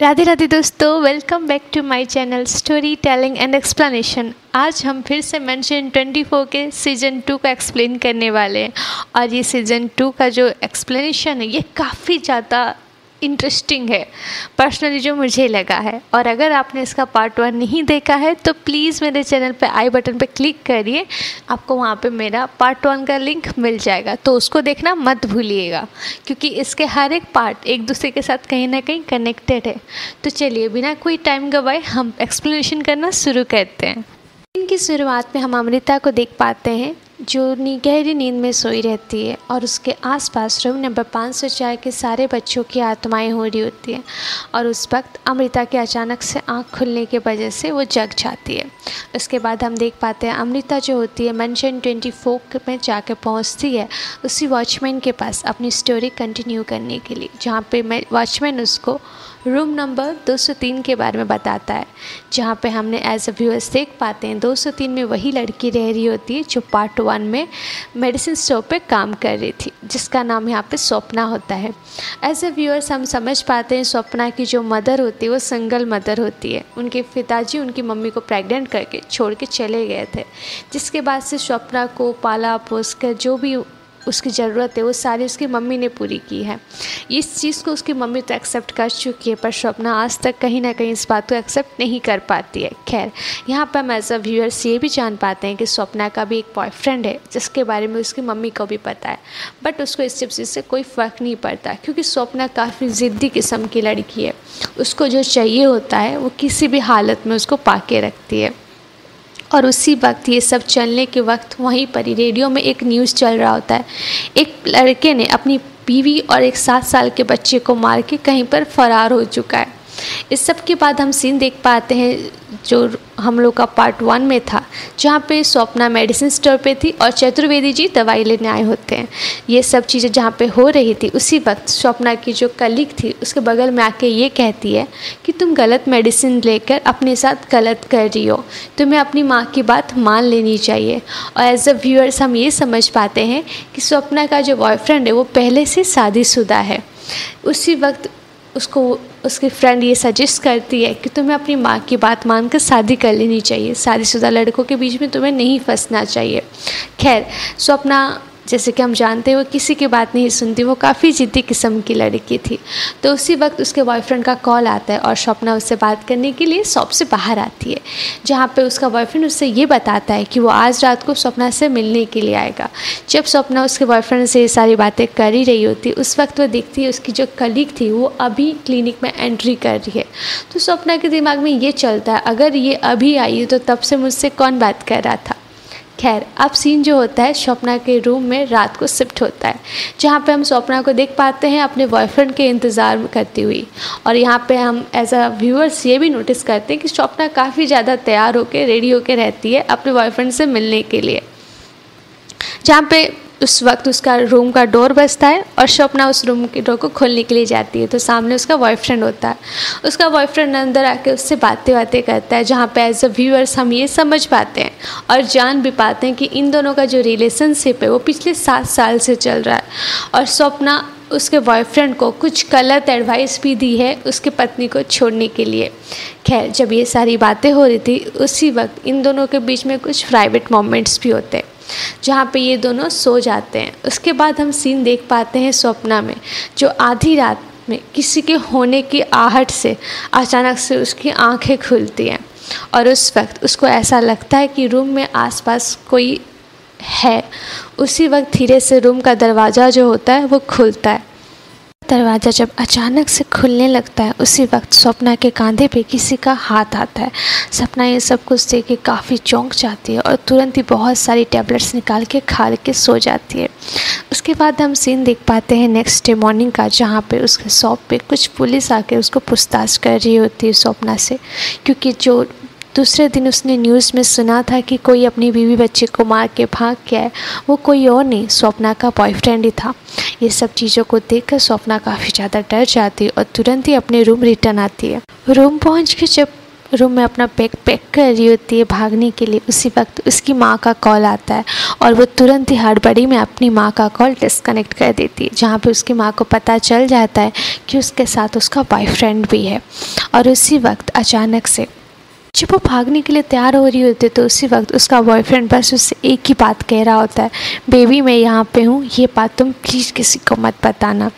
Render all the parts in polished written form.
राधे राधे दोस्तों, welcome back to my channel story telling and explanation. आज हम फिर से मेंशन 24 के सीज़न 2 का एक्सप्लेन करने वाले हैं। और ये सीज़न 2 का जो एक्सप्लेनेशन है ये काफ़ी ज़्यादा इंटरेस्टिंग है, पर्सनली जो मुझे लगा है। और अगर आपने इसका पार्ट 1 नहीं देखा है तो प्लीज़ मेरे चैनल पे आई बटन पे क्लिक करिए, आपको वहाँ पे मेरा पार्ट 1 का लिंक मिल जाएगा, तो उसको देखना मत भूलिएगा, क्योंकि इसके हर एक पार्ट एक दूसरे के साथ कहीं ना कहीं कनेक्टेड है। तो चलिए बिना कोई टाइम गवाए हम एक्सप्लेनेशन करना शुरू करते हैं। इनकी शुरुआत में हम अमृता को देख पाते हैं जो गहरी नींद में सोई रहती है और उसके आसपास रूम नंबर 504 के सारे बच्चों की आत्माएं हो रही होती हैं। और उस वक्त अमृता के अचानक से आंख खुलने की वजह से वो जग जाती है। उसके बाद हम देख पाते हैं अमृता जो होती है मेंशन 24 में जाकर पहुंचती है उसी वॉचमैन के पास अपनी स्टोरी कंटिन्यू करने के लिए, जहाँ पे वॉचमैन उसको रूम नंबर 203 के बारे में बताता है, जहाँ पे हमने एज अ व्यूअर्स देख पाते हैं 203 में वही लड़की रह रही होती है जो पार्ट 1 में मेडिसिन स्टोर पे काम कर रही थी, जिसका नाम यहाँ पे स्वप्ना होता है। एज अ व्यूअर्स हम समझ पाते हैं स्वप्ना की जो मदर होती है वो सिंगल मदर होती है। उनके पिताजी उनकी मम्मी को प्रेग्नेंट करके छोड़ के चले गए थे, जिसके बाद से स्वप्ना को पाला पोस कर जो भी उसकी ज़रूरत है वो सारी उसकी मम्मी ने पूरी की है। इस चीज़ को उसकी मम्मी तो एक्सेप्ट कर चुकी है, पर स्वप्ना आज तक कहीं ना कहीं इस बात को एक्सेप्ट नहीं कर पाती है। खैर, यहाँ पर हम एज अ व्यूअर्स ये भी जान पाते हैं कि स्वप्ना का भी एक बॉयफ्रेंड है जिसके बारे में उसकी मम्मी को भी पता है, बट उसको इस चीज़ से कोई फ़र्क नहीं पड़ता, क्योंकि स्वप्ना काफ़ी ज़िद्दी किस्म की लड़की है। उसको जो चाहिए होता है वो किसी भी हालत में उसको पाके रखती है। और उसी वक्त ये सब चलने के वक्त वहीं पर ही रेडियो में एक न्यूज़ चल रहा होता है। एक लड़के ने अपनी बीवी और एक 7 साल के बच्चे को मार के कहीं पर फरार हो चुका है। इस सब के बाद हम सीन देख पाते हैं जो हम लोग का पार्ट 1 में था, जहाँ पे स्वप्ना मेडिसिन स्टोर पे थी और चतुर्वेदी जी दवाई लेने आए होते हैं। ये सब चीज़ें जहाँ पे हो रही थी उसी वक्त स्वप्ना की जो कलीग थी उसके बगल में आके ये कहती है कि तुम गलत मेडिसिन लेकर अपने साथ गलत कर रही हो, तुम्हें अपनी माँ की बात मान लेनी चाहिए। और एज अ व्यूअर्स हम ये समझ पाते हैं कि स्वप्ना का जो बॉयफ्रेंड है वो पहले से शादीशुदा है। उसी वक्त उसको उसकी फ्रेंड ये सजेस्ट करती है कि तुम्हें अपनी माँ की बात मानकर शादी कर लेनी चाहिए, शादीशुदा लड़कों के बीच में तुम्हें नहीं फंसना चाहिए। खैर, स्वप्ना जैसे कि हम जानते हैं वो किसी की बात नहीं सुनती, वो काफ़ी ज़िद्दी किस्म की लड़की थी। तो उसी वक्त उसके बॉयफ्रेंड का कॉल आता है और स्वप्ना उससे बात करने के लिए शॉप से बाहर आती है, जहाँ पे उसका बॉयफ्रेंड उससे ये बताता है कि वो आज रात को स्वप्ना से मिलने के लिए आएगा। जब स्वप्ना उसके बॉयफ्रेंड से ये सारी बातें कर ही रही होती उस वक्त वो देखती है उसकी जो कलीग थी वो अभी क्लिनिक में एंट्री कर रही है। तो स्वप्ना के दिमाग में ये चलता है अगर ये अभी आई है तो तब से मुझसे कौन बात कर रहा था। खैर, अब सीन जो होता है स्वप्ना के रूम में रात को शिफ्ट होता है, जहाँ पे हम स्वप्ना को देख पाते हैं अपने बॉयफ्रेंड के इंतज़ार करती हुई। और यहाँ पे हम एज अ व्यूअर्स ये भी नोटिस करते हैं कि स्वप्ना काफ़ी ज़्यादा तैयार होकर रेडी होकर रहती है अपने बॉयफ्रेंड से मिलने के लिए। जहाँ पे उस वक्त उसका रूम का डोर बजता है और स्वप्ना उस रूम के डोर को खोलने के लिए जाती है, तो सामने उसका बॉयफ्रेंड होता है। उसका बॉयफ्रेंड अंदर आके उससे बातें करता है, जहाँ पे एज अ व्यूअर्स हम ये समझ पाते हैं और जान भी पाते हैं कि इन दोनों का जो रिलेशनशिप है वो पिछले 7 साल से चल रहा है। और स्वप्ना उसके बॉयफ्रेंड को कुछ गलत एडवाइस भी दी है उसके पत्नी को छोड़ने के लिए। खैर, जब ये सारी बातें हो रही थी उसी वक्त इन दोनों के बीच में कुछ प्राइवेट मोमेंट्स भी होते हैं, जहाँ पे ये दोनों सो जाते हैं। उसके बाद हम सीन देख पाते हैं स्वप्ना में, जो आधी रात में किसी के होने की आहट से अचानक से उसकी आंखें खुलती हैं और उस वक्त उसको ऐसा लगता है कि रूम में आसपास कोई है। उसी वक्त धीरे से रूम का दरवाज़ा जो होता है वो खुलता है। दरवाज़ा जब अचानक से खुलने लगता है उसी वक्त स्वप्ना के कंधे पे किसी का हाथ आता है। स्वप्ना ये सब कुछ देख के काफ़ी चौंक जाती है और तुरंत ही बहुत सारी टैबलेट्स निकाल के खा के सो जाती है। उसके बाद हम सीन देख पाते हैं नेक्स्ट डे मॉर्निंग का, जहाँ पे उसके शॉप पे कुछ पुलिस आके उसको पूछताछ कर रही होती है स्वप्ना से, क्योंकि जो दूसरे दिन उसने न्यूज़ में सुना था कि कोई अपनी बीवी बच्चे को मार के भाग गया है, वो कोई और नहीं स्वप्ना का बॉयफ्रेंड ही था। ये सब चीज़ों को देखकर स्वप्ना काफ़ी ज़्यादा डर जाती है और तुरंत ही अपने रूम रिटर्न आती है। रूम पहुंच के जब रूम में अपना बैग पैक कर रही होती है भागने के लिए, उसी वक्त उसकी माँ का कॉल आता है और वो तुरंत ही हड़बड़ी में अपनी माँ का कॉल डिस्कनेक्ट कर देती है, जहाँ पे उसकी माँ को पता चल जाता है कि उसके साथ उसका बॉयफ्रेंड भी है। और उसी वक्त अचानक से जब वो भागने के लिए तैयार हो रही होती है तो उसी वक्त उसका बॉयफ्रेंड बस उससे एक ही बात कह रहा होता है, बेबी मैं यहाँ पे हूँ, ये बात तुम प्लीज़ किसी को मत बताना।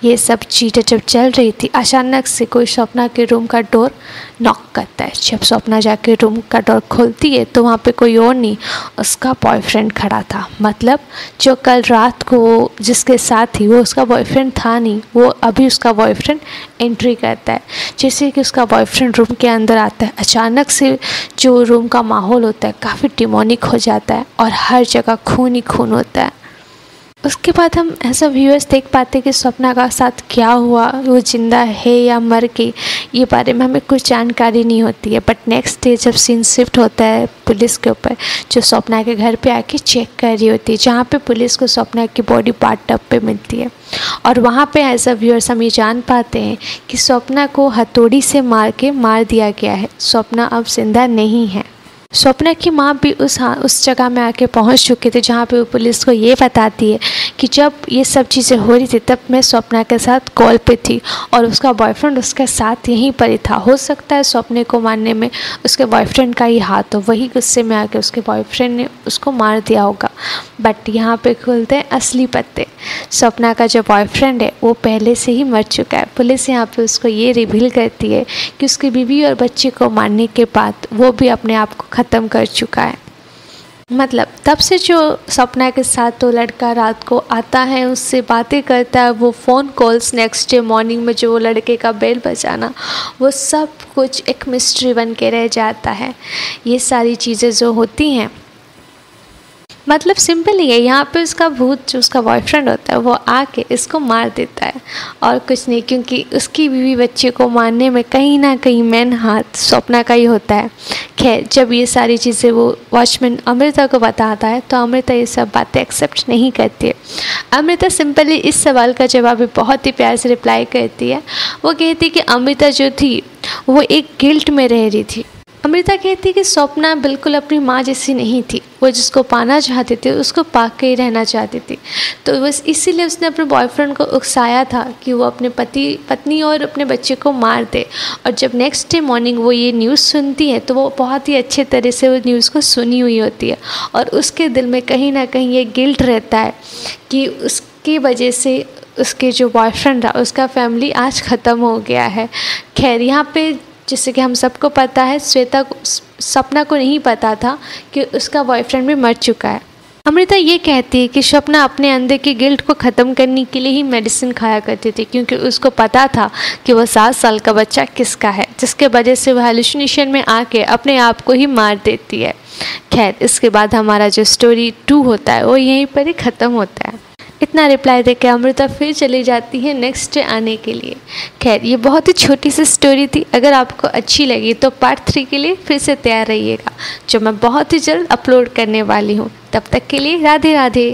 ये सब चीज़ें जब चल रही थी, अचानक से कोई स्वप्ना के रूम का डोर नॉक करता है। जब स्वप्ना जाके रूम का डोर खोलती है तो वहाँ पे कोई और नहीं, उसका बॉयफ्रेंड खड़ा था। मतलब जो कल रात को वो जिसके साथ थी वो उसका बॉयफ्रेंड था नहीं, वो अभी उसका बॉयफ्रेंड एंट्री करता है। जैसे कि उसका बॉयफ्रेंड रूम के अंदर आता है, अचानक से जो रूम का माहौल होता है काफ़ी डिमोनिक हो जाता है और हर जगह खून ही खून होता है। उसके बाद हम ऐसा व्यूअर्स देख पाते हैं कि स्वप्ना का साथ क्या हुआ, वो ज़िंदा है या मर गई, ये बारे में हमें कुछ जानकारी नहीं होती है। बट नेक्स्ट डे जब सीन शिफ्ट होता है पुलिस के ऊपर, जो स्वप्ना के घर पे आके चेक कर रही होती है, जहाँ पे पुलिस को स्वप्ना की बॉडी पार्ट टब पे मिलती है। और वहाँ पे एज अ व्यूअर्स हम ये जान पाते हैं कि स्वप्ना को हथौड़ी से मार दिया गया है। स्वप्ना अब जिंदा नहीं है। स्वप्ना की माँ भी उस जगह में आके पहुँच चुके थे, जहाँ पे वो पुलिस को ये बताती है कि जब ये सब चीज़ें हो रही थी तब मैं स्वप्ना के साथ कॉल पे थी और उसका बॉयफ्रेंड उसके साथ यहीं पर ही था। हो सकता है स्वप्ने को मारने में उसके बॉयफ्रेंड का ही हाथ हो, वही गुस्से में आके उसके बॉयफ्रेंड ने उसको मार दिया होगा। बट यहाँ पे खुलते हैं असली पत्ते। स्वप्ना का जो बॉयफ्रेंड है वो पहले से ही मर चुका है। पुलिस यहाँ पे उसको ये रिवील करती है कि उसकी बीवी और बच्चे को मारने के बाद वो भी अपने आप को ख़त्म कर चुका है। मतलब तब से जो स्वप्ना के साथ तो लड़का रात को आता है, उससे बातें करता है, वो phone calls, next day morning में जो वो लड़के का बेल बजाना, वो सब कुछ एक मिस्ट्री बन के रह जाता है। ये सारी चीज़ें जो होती हैं, मतलब सिंपल ही है, यहाँ पे उसका भूत जो उसका बॉयफ्रेंड होता है वो आके इसको मार देता है और कुछ नहीं, क्योंकि उसकी बीवी बच्चे को मारने में कहीं ना कहीं मेन हाथ स्वप्ना का ही होता है। खैर जब ये सारी चीज़ें वो वॉचमैन अमृता को बताता है तो अमृता ये सब बातें एक्सेप्ट नहीं करती है। अमृता सिंपली इस सवाल का जवाब भी बहुत ही प्यार से रिप्लाई करती है। वो कहती कि अमृता जो थी वो एक गिल्ट में रह रही थी। अमृता कहती कि स्वप्ना बिल्कुल अपनी माँ जैसी नहीं थी, वो जिसको पाना चाहती थी उसको पा के ही रहना चाहती थी। तो बस इसीलिए उसने अपने बॉयफ्रेंड को उकसाया था कि वो अपने पत्नी और अपने बच्चे को मार दे। और जब नेक्स्ट डे मॉर्निंग वो ये न्यूज़ सुनती है तो वो बहुत ही अच्छे तरह से वो न्यूज़ को सुनी हुई होती है और उसके दिल में कहीं ना कहीं ये गिल्ट रहता है कि उसकी वजह से उसके जो बॉयफ्रेंड रहा उसका फैमिली आज ख़त्म हो गया है। खैर यहाँ पे जैसे कि हम सबको पता है, स्वप्ना को नहीं पता था कि उसका बॉयफ्रेंड भी मर चुका है। अमृता ये कहती है कि स्वप्ना अपने अंदर की गिल्ट को ख़त्म करने के लिए ही मेडिसिन खाया करती थी, क्योंकि उसको पता था कि वो 7 साल का बच्चा किसका है, जिसके वजह से वह हेलुसिनेशन में आके अपने आप को ही मार देती है। खैर इसके बाद हमारा जो स्टोरी 2 होता है वो यहीं पर ही ख़त्म होता है। इतना रिप्लाई देकर अमृता फिर चली जाती है नेक्स्ट डे आने के लिए। खैर ये बहुत ही छोटी सी स्टोरी थी। अगर आपको अच्छी लगी तो पार्ट 3 के लिए फिर से तैयार रहिएगा, जो मैं बहुत ही जल्द अपलोड करने वाली हूँ। तब तक के लिए राधे राधे।